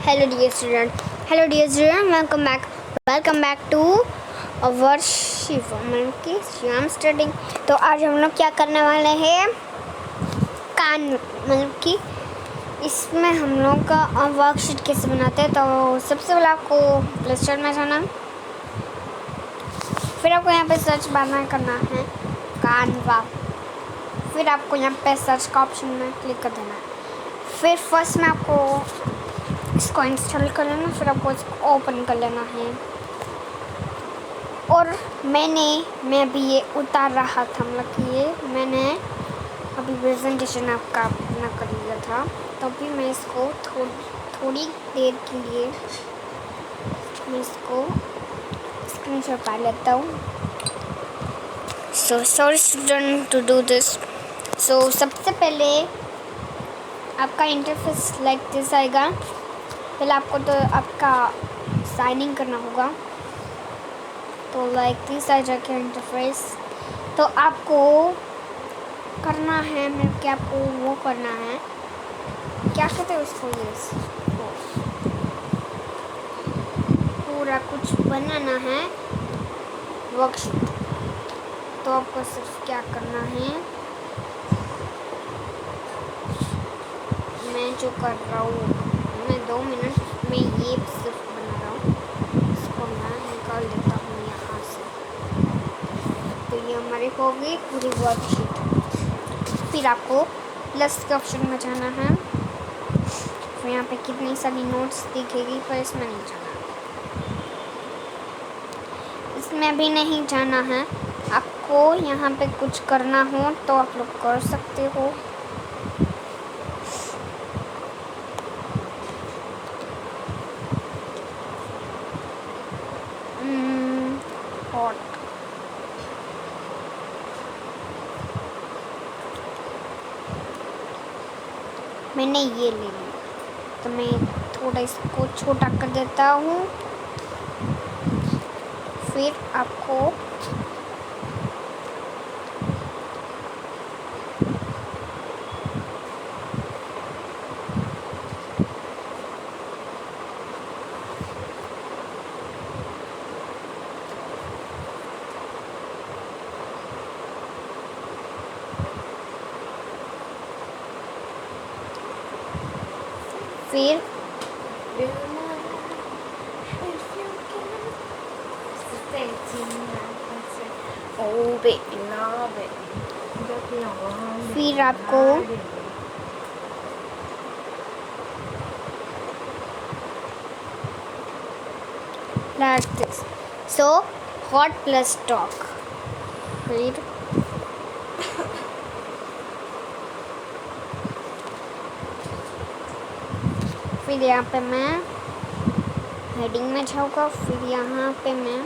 Hello dear student, welcome back to our Shivam की Shivam study. तो आज हम लोग क्या करने वाले हैं, कान मतलब कि इसमें हम लोग का वर्कशीट कैसे बनाते हैं। तो सबसे पहले आपको प्ले स्टोर में जाना, फिर आपको यहाँ पे सर्च बार करना है कानवा, फिर आपको यहाँ पे सर्च का ऑप्शन में क्लिक कर देना है। फिर फर्स्ट में आपको इसको इंस्टॉल कर लेना, फिर आपको इसको ओपन कर लेना है। और मैं अभी ये उतार रहा था, मतलब कि ये मैंने अभी प्रेजेंटेशन आपका अपना कर लिया था, तो अभी मैं इसको थोड़ी देर के लिए मैं इसको स्क्रीनशॉट पा लेता हूँ। So sorry student to do this. So सबसे पहले आपका इंटरफेस लाइक दिस आएगा। पहले आपको तो आपका साइन इन करना होगा, तो लाइक दिस आ जाके इंटरफेस। तो आपको करना है, मतलब कि आपको वो करना है, क्या कहते हैं उसको, ये पूरा कुछ बनाना है वर्कशीट। तो आपको सिर्फ क्या करना है, मैं जो कर रहा हूँ, मैं 2 मिनट में ये सिर्फ बना रहा हूँ, इसको मैं निकाल देता हूँ यहाँ से। तो ये हमारी हो गई पूरी वर्कशीट। फिर आपको प्लस के ऑप्शन में जाना है, फिर यहाँ पे कितनी सारी नोट्स दिखेगी, पर इसमें नहीं जाना, इसमें भी नहीं जाना है। आपको यहाँ पे कुछ करना हो तो आप लोग कर सकते हो। हॉट मैंने ये ले ली, तो मैं थोड़ा इसको छोटा कर देता हूँ। फिर आपको फिर फिर आपको like this, so hot plus talk। फिर यहाँ पे मैं हेडिंग में जाऊँगा, फिर यहाँ पे मैं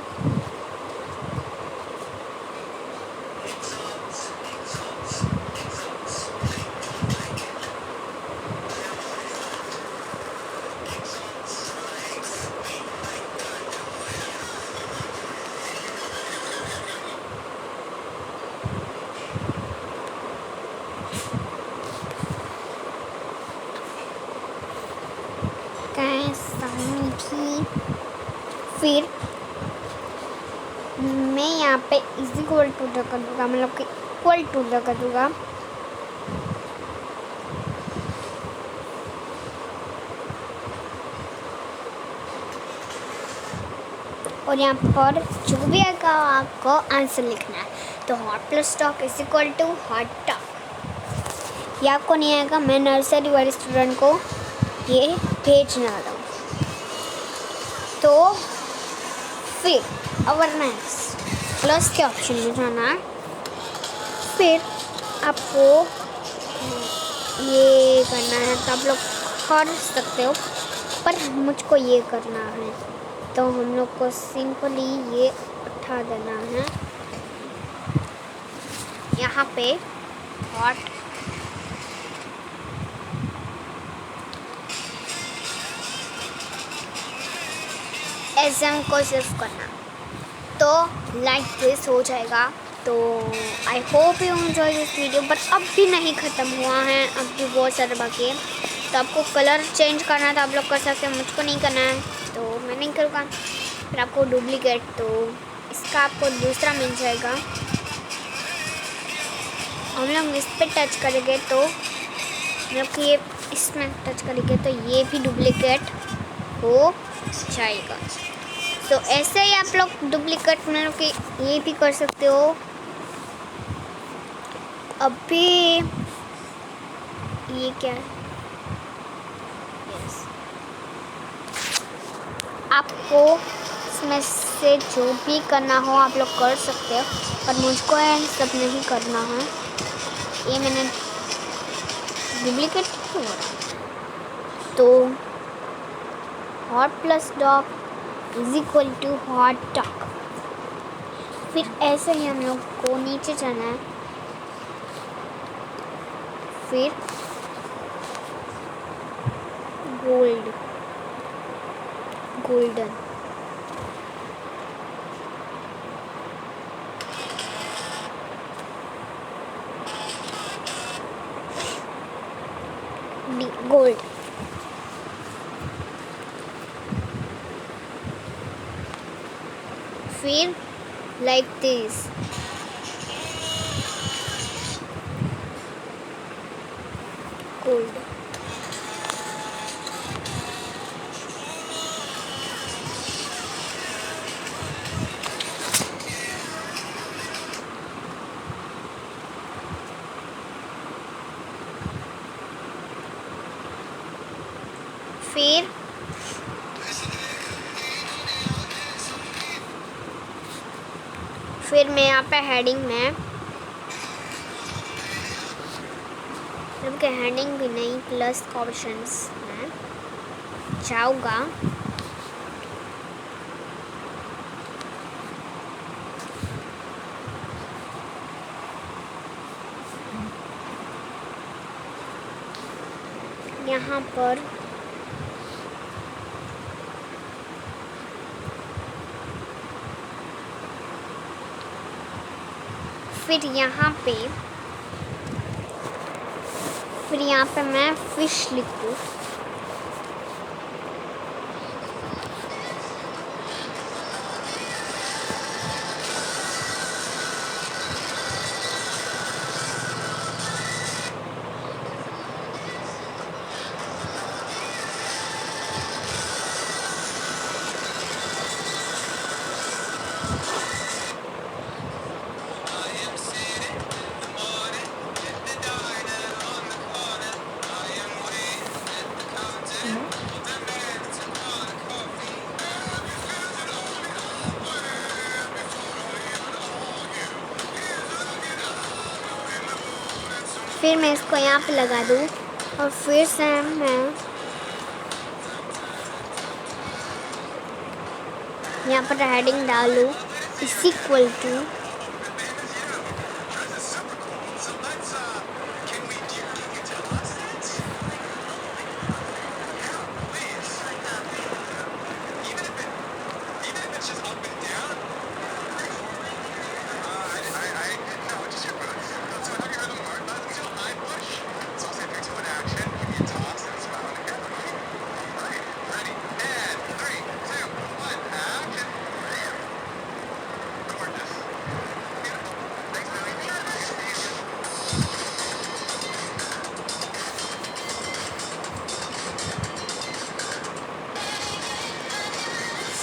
फिर मैं यहाँ पे इज इक्वल टू कर दूँगा, मतलब कि इक्वल टू कर दूँगा। और यहाँ पर जो भी आएगा आपको आंसर लिखना है। तो hot plus talk is equal to hot talk. ये आपको नहीं आएगा, मैं नर्सरी वाले स्टूडेंट को ये भेजना रहा हूँ। तो फिर अवर नेक्स्ट प्लस के ऑप्शन में जाना है, फिर आपको ये करना है। तो आप लोग कर सकते हो, पर मुझको ये करना है, तो हम लोग को सिंपली ये उठा देना है। यहाँ पे हॉट एग्जाम को सिर्फ करना, तो लाइक दिस हो जाएगा। तो I hope you enjoy this video, but अब भी नहीं ख़त्म हुआ है, अब भी बहुत सारे बाकी है। तो आपको कलर चेंज करना है तो आप लोग कर सकते हैं, मुझको नहीं करना है तो मैं नहीं करूँगा। फिर आपको डुप्लीकेट, तो इसका आपको दूसरा मिल जाएगा। हम लोग इस पर टच करेंगे तो मतलब ये इसमें टच करेंगे तो ये भी डुप्लीकेट हो जाएगा। तो ऐसे ही आप लोग डुप्लीकेट मतलब कि ये भी कर सकते हो। अभी ये क्या है, यस, आपको इसमें से जो भी करना हो आप लोग कर सकते हो, पर मुझको है सब नहीं करना है। ये मैंने डुप्लीकेट क्यों हो रहा, तो hot plus dog is equal to hot dog. फिर ऐसे ही हम लोग को नीचे जाना है, फिर गोल्डन, गोल्ड, फिर लाइक दिस, गोल्ड, फिर मैं यहाँ पे हेडिंग में, जबकि हेडिंग भी नहीं प्लस ऑप्शंस में जाऊँगा। यहाँ पर फिर यहाँ पे मैं फिश लिखूँ। फिर मैं इसको यहाँ पे लगा दूँ और फिर से मैं यहाँ पर हेडिंग डालूँ is equal to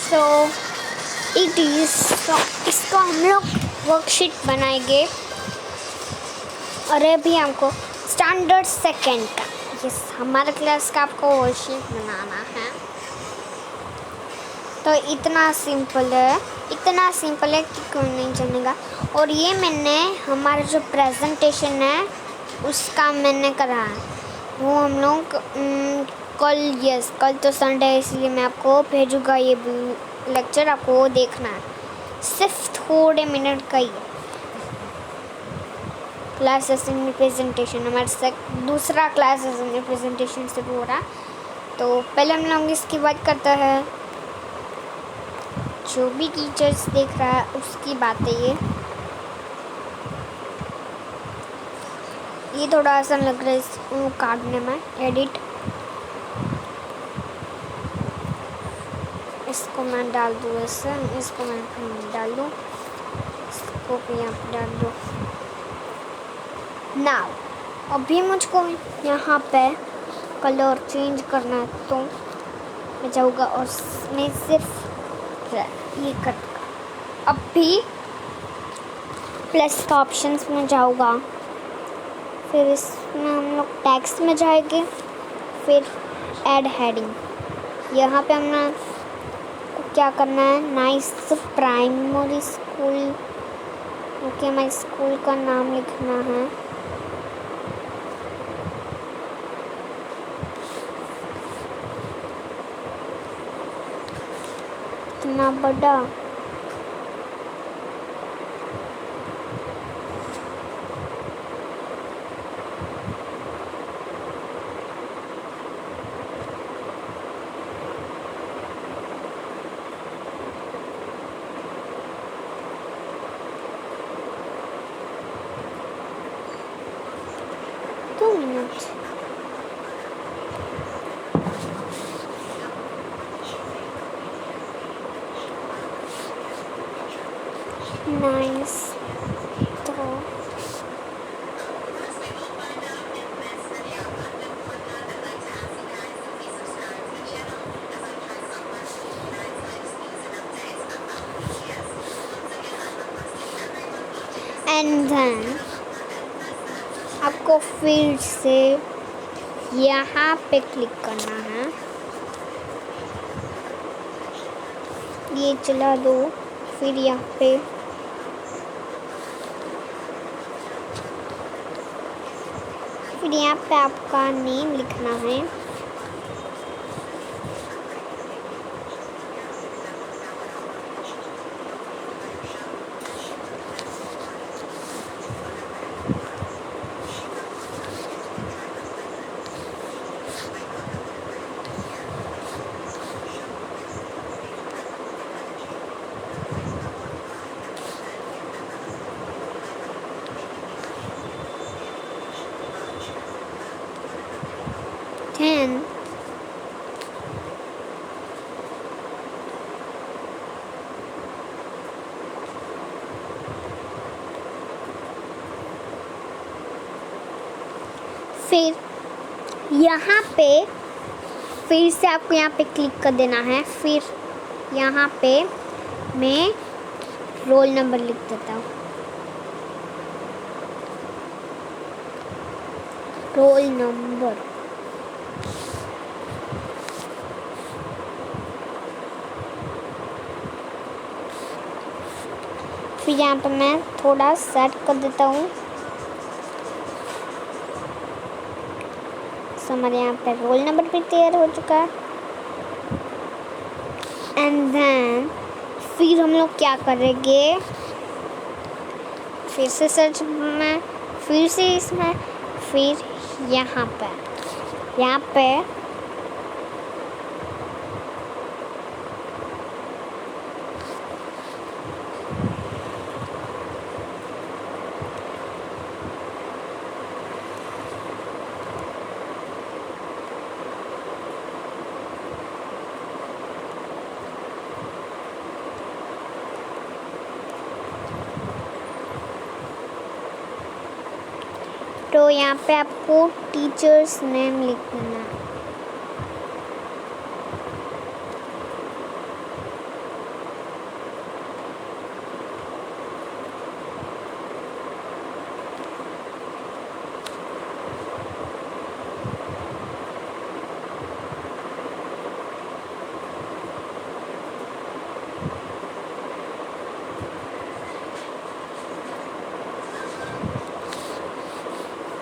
so it is. इसको हम लोग वर्कशीट बनाएंगे और अभी हमको स्टैंडर्ड सेकेंड का, यस, हमारे क्लास का आपको वर्कशीट बनाना है। तो इतना सिंपल है कि कोई नहीं जानेगा। और ये मैंने हमारा जो प्रेजेंटेशन है उसका मैंने करा है, वो हम लोग कल तो संडे है इसलिए मैं आपको भेजूँगा ये लेक्चर, आपको वो देखना है। सिर्फ थोड़े मिनट का ही है। क्लास असेंबली प्रेजेंटेशन हमारे दूसरा क्लास असेंबली प्रेजेंटेशन से हो रहा। तो पहले हम लोग इसकी बात करते हैं। जो भी टीचर्स देख रहा है उसकी बात है ये थोड़ा आसान लग रहा है इसको काटने में, एडिट इसको मैं डाल दूँ ऐसे, इसको मैं डाल दूँ, इसको भी यहाँ पे डाल दूँ। नाउ अभी मुझको यहाँ पे कलर चेंज करना है, तो मैं जाऊँगा और मैं सिर्फ ये कर, अभी प्लस का ऑप्शंस में जाऊँगा, फिर इसमें हम लोग टेक्स्ट में जाएंगे, फिर ऐड हेडिंग। यहाँ पे हमने क्या करना है, नाइस प्राइमरी स्कूल, ओके हमारे स्कूल का नाम लिखना है। इतना बड़ा नाइस तो एंड देन आपको फिर से यहाँ पे क्लिक करना है, ये चला दो, फिर यहाँ पे आपका नेम लिखना है। फिर यहाँ पे फिर से आपको यहाँ पे क्लिक कर देना है, फिर यहाँ पे मैं रोल नंबर लिख देता हूँ, रोल नंबर। फिर यहाँ पे मैं थोड़ा सेट कर देता हूँ, हमारे यहाँ पे रोल नंबर भी तैयार हो चुका है। एंड देन फिर हम लोग क्या करेंगे, फिर से सर्च में, फिर से इसमें, फिर यहाँ पे तो यहाँ पे आपको टीचर्स नेम लिख देना है।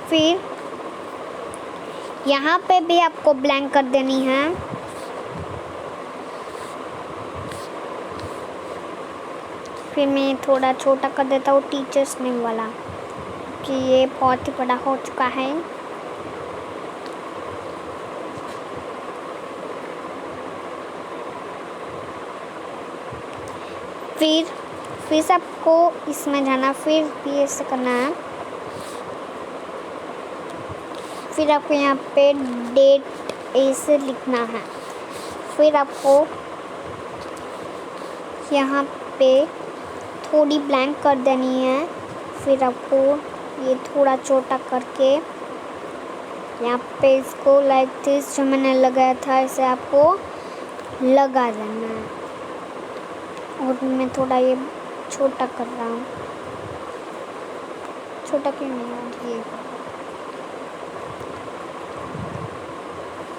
फिर यहाँ पे भी आपको ब्लैंक कर देनी है। फिर मैं थोड़ा छोटा कर देता हूँ टीचर्स नेम वाला, कि ये बहुत ही बड़ा हो चुका है। फिर से आपको इसमें जाना, फिर भी ऐसे करना है। फिर आपको यहाँ पे डेट ऐसे लिखना है। फिर आपको यहाँ पे थोड़ी ब्लैंक कर देनी है। फिर आपको ये थोड़ा छोटा करके यहाँ पे इसको लाइक दिस जो मैंने लगाया था इसे आपको लगा देना है। और मैं थोड़ा ये छोटा कर रहा हूँ। छोटा क्यों नहीं है ये।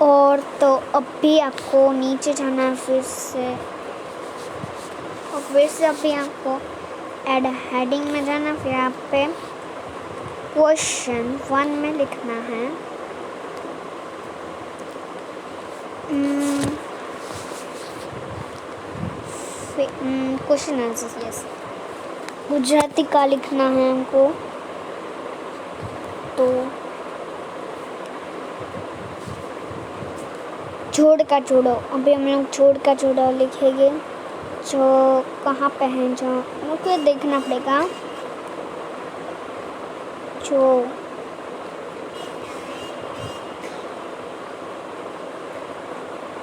और तो अब भी आपको नीचे जाना है फिर से। और फिर से अभी आपको ऐड हेडिंग में जाना। फिर यहाँ पे क्वेश्चन 1 में लिखना है क्वेश्चन आंसर। यस, गुजराती का लिखना है हमको। तो छोड़ का छोड़ो, अभी हम लोग छोड़ का छोड़ो लिखेंगे। जो कहाँ पे है, जो मुझे देखना पड़ेगा। जो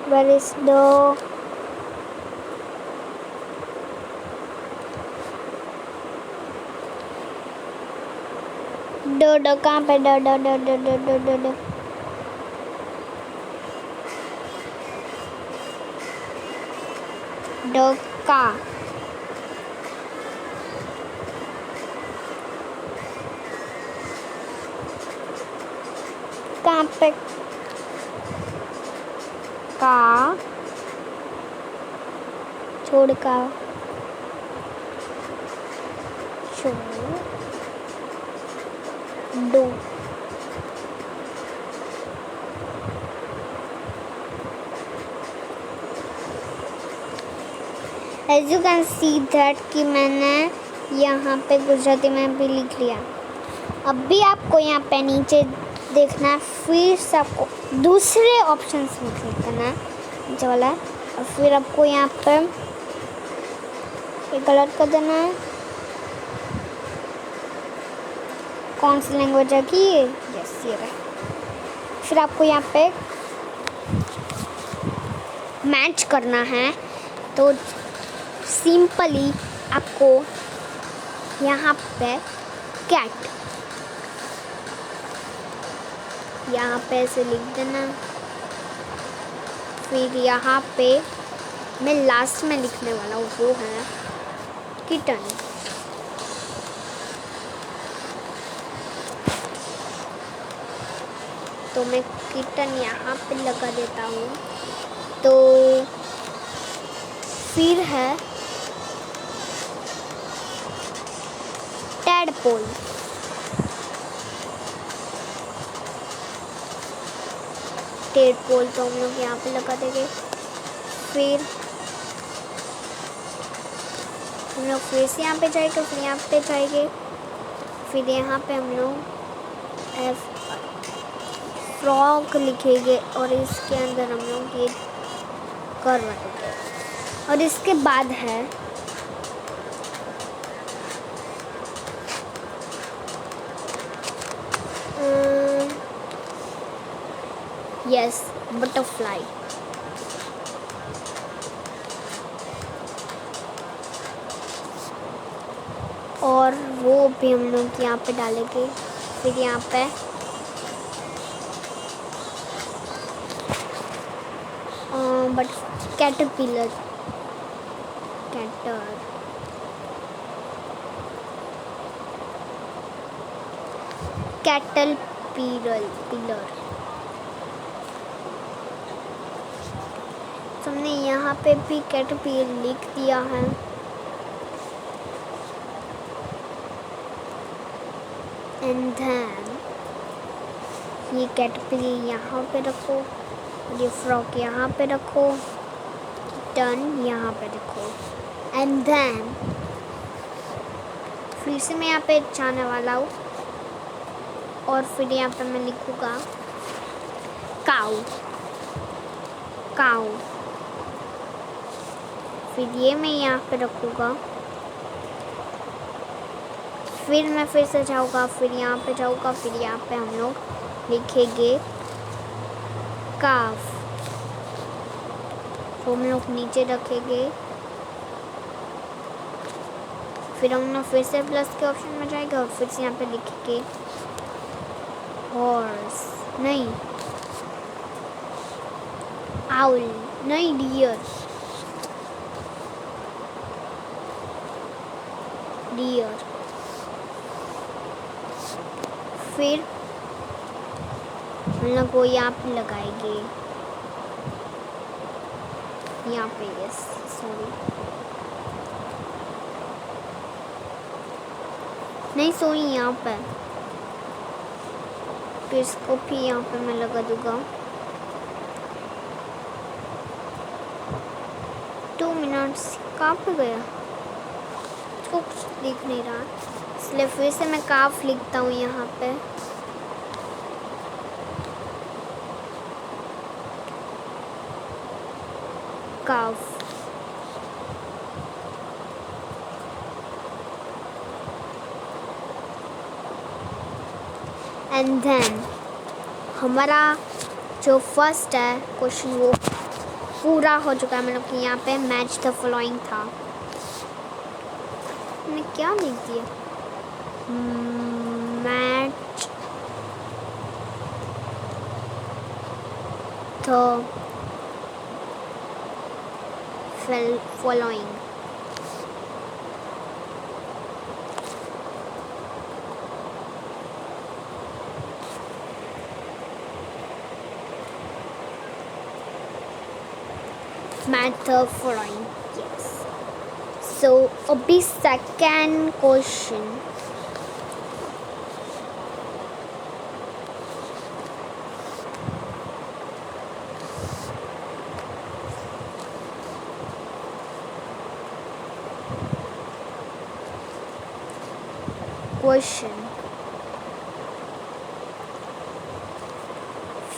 where is the ड कहाँ पे ड ड ड ड ड ड ड ड ड का कहाँ पे का छोड़ का छोड़ दो। As you can see that कि मैंने यहाँ पे गुजराती में भी लिख लिया। अब भी आपको यहाँ पे नीचे देखना है। फिर से आपको दूसरे ऑप्शंस में क्लिक करना है जो वाला। और फिर आपको यहाँ पे एक कलर कर देना है। कौन सी लैंग्वेज है कि यस ये है। फिर आपको यहाँ पे मैच करना है। तो सिंपली आपको यहाँ पे कैट यहाँ पे ऐसे लिख देना। फिर यहाँ पे मैं लास्ट में लिखने वाला हूँ वो है किटन। तो मैं किटन यहाँ पे लगा देता हूँ। तो फिर है टैडपोल। टैडपोल तो हम लोग यहाँ पे लगा देंगे। फिर हम लोग फिर से यहाँ पे जाएंगे। फिर यहाँ पे जाएंगे। फिर यहाँ पे हम लोग फ्रॉक लिखेंगे और इसके अंदर हम लोग ये कर रखेंगे। और इसके बाद है यस बटरफ्लाई। और वो भी हम लोग यहाँ पे डालेंगे। फिर यहाँ पे बट कैटरपिलर कैटल पिलर। हमने यहाँ पे भी कैटरपिलर लिख दिया है। एंड देन ये कैटरपिलर यहाँ पे रखो। ये फ्रॉक यहाँ पे रखो। टर्न यहाँ पे रखो। एंड देन फिर से मैं यहाँ पे जाने वाला हूँ। और फिर यहाँ पे मैं लिखूँगा काऊ। फिर ये मैं यहाँ पे रखूँगा। फिर मैं फिर से जाऊँगा। फिर यहाँ पे जाऊँगा। फिर यहाँ पे हम लोग लिखेंगे काफ। तो हम लोग नीचे रखेंगे फिर हम लोग फिर से प्लस के ऑप्शन में जाएगा और फिर से यहाँ पे लिखेंगे हॉर्स, नहीं आउल, नहीं डियर, डियर। फिर हम लोग को यहाँ पे लगाएंगे, यहाँ पे, यस सॉरी, नहीं सॉरी, यहाँ पे फिर इसको भी यहाँ पे मैं लगा दूंगा। 2 मिनट्स कहाँ पे गया, इसको कुछ दिख नहीं रहा, इसलिए फिर से मैं काफ लिखता हूँ यहाँ पे। काफ, एंड देन हमारा जो फर्स्ट है क्वेश्चन वो पूरा हो चुका है। मतलब कि यहाँ पे मैच द फॉलोइंग था, मैंने क्या लिख दिया, match the following, match the following, yes. So अभी second question,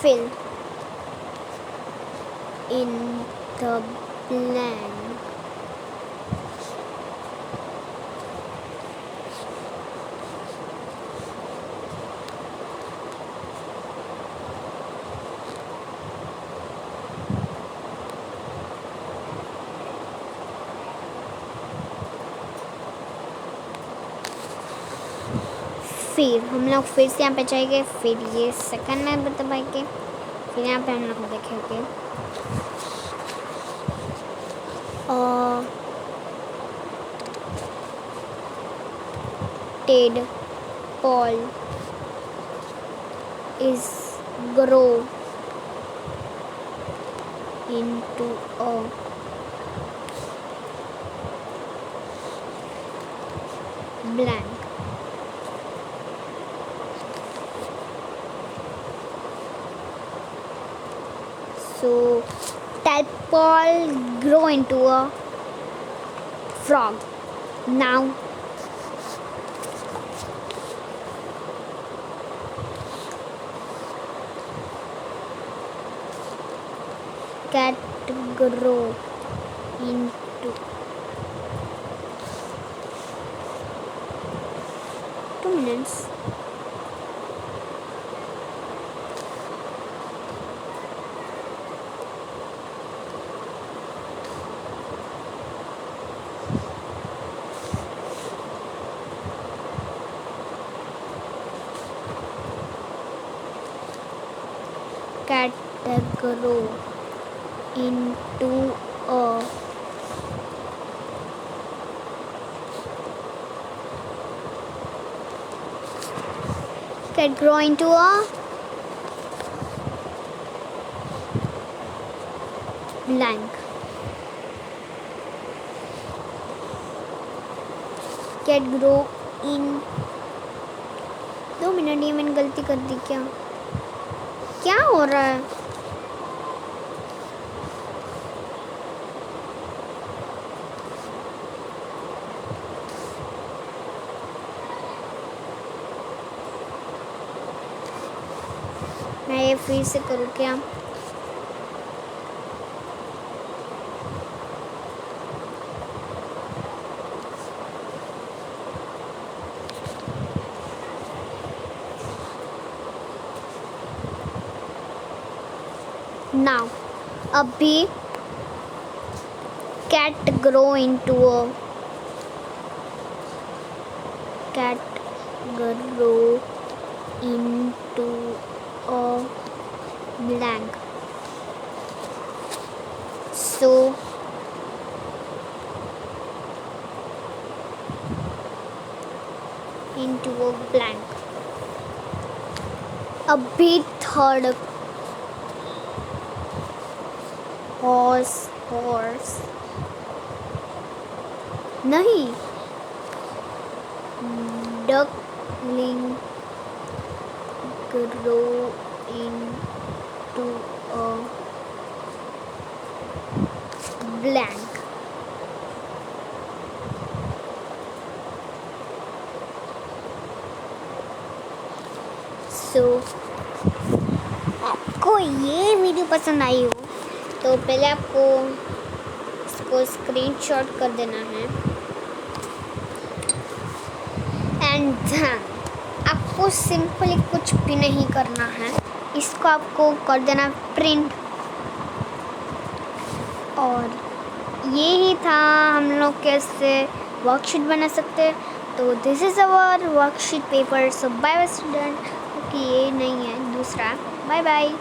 fill in the blank. फिर हम लोग फिर से यहाँ पे जाएंगे, फिर ये सेकंड में दबाएंगे, फिर यहाँ पे हम लोग देखेंगे Ted Paul is grow into a blank. So tadpole grow into a frog. Now cat grow into 2 minutes. Cat grow into a cat grow into a blank. Cat grow in 2 minute, ये मैंने गलती कर दी क्या? क्या हो रहा है? मैं ये फिर से करूँ क्या? Now, अभी cat grow into a cat grow into a blank. So into a blank. A bit third horse नहीं duckling grow into a blank. So आपको ये वीडियो पसंद आई हो तो पहले आपको इसको स्क्रीनशॉट कर देना है एंड देन आपको सिंपली कुछ भी नहीं करना है, इसको आपको कर देना प्रिंट। और यही था हम लोग कैसे वर्कशीट बना सकते हैं। तो this is our worksheet paper. So bye bye student. Okay, ये नहीं है, दूसरा। Bye bye.